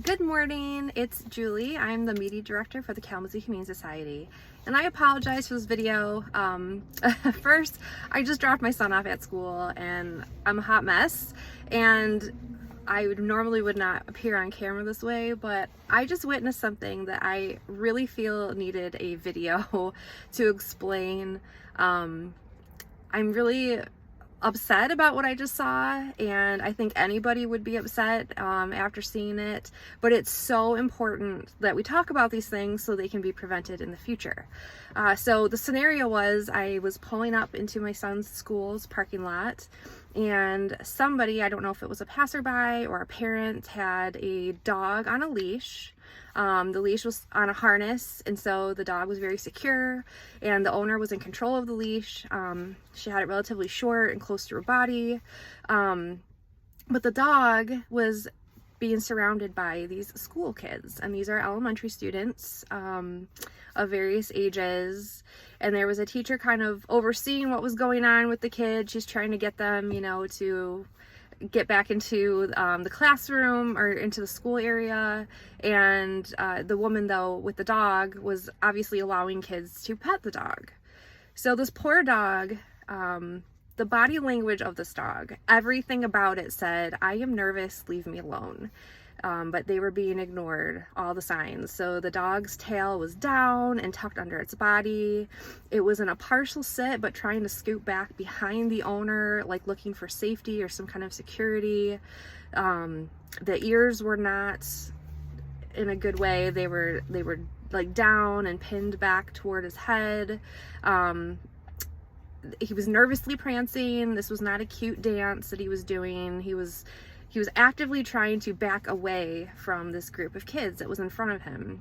Good morning, it's Julie. I'm the media director for the Kalamazoo Humane Society, and I apologize for this video. First, I just dropped my son off at school and I'm a hot mess, and I normally would not appear on camera this way, but I just witnessed something that I really feel needed a video to explain. I'm really upset about what I just saw, and I think anybody would be upset after seeing it, but it's so important that we talk about these things so they can be prevented in the future. So the scenario was, I was pulling up into my son's school's parking lot, and somebody, I don't know if it was a passerby or a parent, had a dog on a leash. The leash was on a harness, and so the dog was very secure, and the owner was in control of the leash. She had it relatively short and close to her body, but the dog was being surrounded by these school kids, and these are elementary students of various ages, and there was a teacher kind of overseeing what was going on with the kids. She's trying to get them, to get back into the classroom or into the school area, and the woman, though, with the dog was obviously allowing kids to pet the dog. So this poor dog, the body language of this dog, everything about it said, "I am nervous, leave me alone." But they were being ignored, all the signs. So the dog's tail was down and tucked under its body. It was in a partial sit, but trying to scoot back behind the owner, like looking for safety or some kind of security. The ears were not in a good way. They were like down and pinned back toward his head. He was nervously prancing. This was not a cute dance that he was doing. He was actively trying to back away from this group of kids that was in front of him.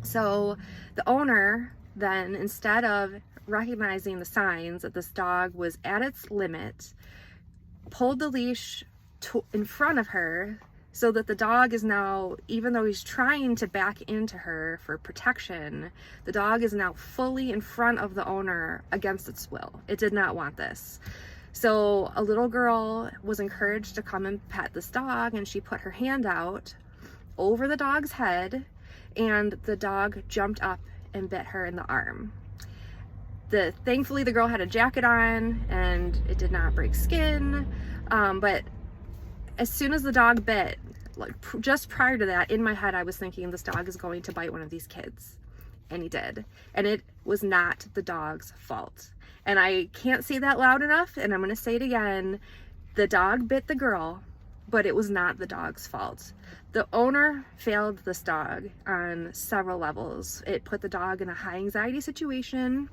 So the owner then, instead of recognizing the signs that this dog was at its limit, pulled the leash in front of her, so that the dog is now, even though he's trying to back into her for protection, the dog is now fully in front of the owner against its will. It did not want this. So a little girl was encouraged to come and pet this dog, and she put her hand out over the dog's head, and the dog jumped up and bit her in the arm. Thankfully the girl had a jacket on and it did not break skin, but as soon as the dog bit, like just prior to that, in my head I was thinking, this dog is going to bite one of these kids. And he did. And it was not the dog's fault. And I can't say that loud enough, and I'm going to say it again. The dog bit the girl, but it was not the dog's fault. The owner failed this dog on several levels. It put the dog in a high anxiety situation.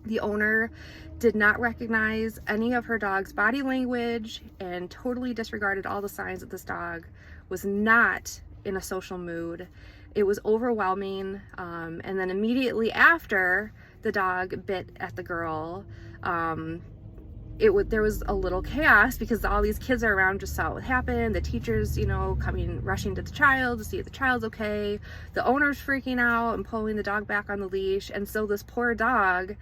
The owner did not recognize any of her dog's body language and totally disregarded all the signs that this dog was not in a social mood. It was overwhelming, and then immediately after the dog bit at the girl, there was a little chaos because all these kids are around, just saw what happened. The teachers, rushing to the child to see if the child's okay. The owner's freaking out and pulling the dog back on the leash, and so this poor dog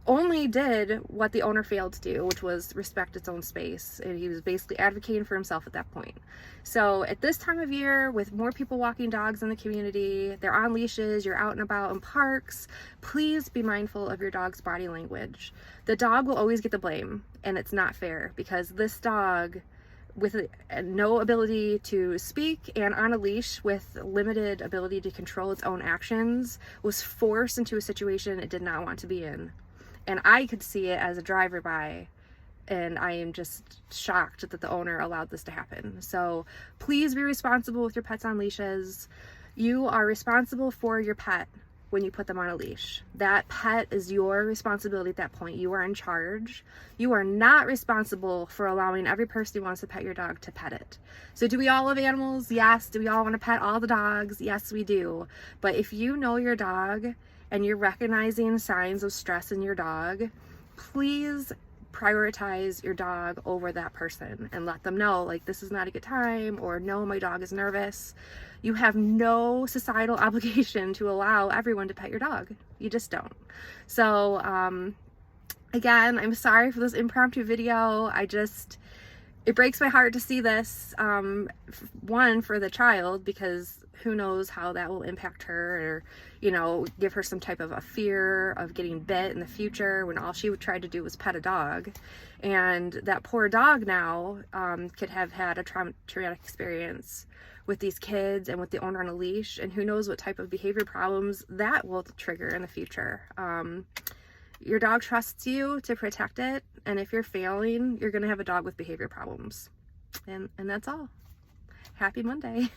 only did what the owner failed to do, which was respect its own space, and he was basically advocating for himself at that point. So at this time of year, with more people walking dogs in the community, they're on leashes, you're out and about in parks, please be mindful of your dog's body language. The dog will always get the blame, and it's not fair, because this dog, with no ability to speak and on a leash with limited ability to control its own actions, was forced into a situation it did not want to be in. And I could see it as a driver-by, and I am just shocked that the owner allowed this to happen. So please be responsible with your pets on leashes. You are responsible for your pet when you put them on a leash. That pet is your responsibility at that point. You are in charge. You are not responsible for allowing every person who wants to pet your dog to pet it. So do we all love animals? Yes. Do we all want to pet all the dogs? Yes, we do. But if you know your dog and you're recognizing signs of stress in your dog, please prioritize your dog over that person and let them know, like, this is not a good time, or no, my dog is nervous. You have no societal obligation to allow everyone to pet your dog. You just don't. So again, I'm sorry for this impromptu video. it breaks my heart to see this, one, for the child, because who knows how that will impact her, or, you know, give her some type of a fear of getting bit in the future when all she tried to do was pet a dog. And that poor dog now could have had a traumatic experience with these kids and with the owner on a leash, and who knows what type of behavior problems that will trigger in the future. Your dog trusts you to protect it, and if you're failing, you're going to have a dog with behavior problems. And that's all. Happy Monday.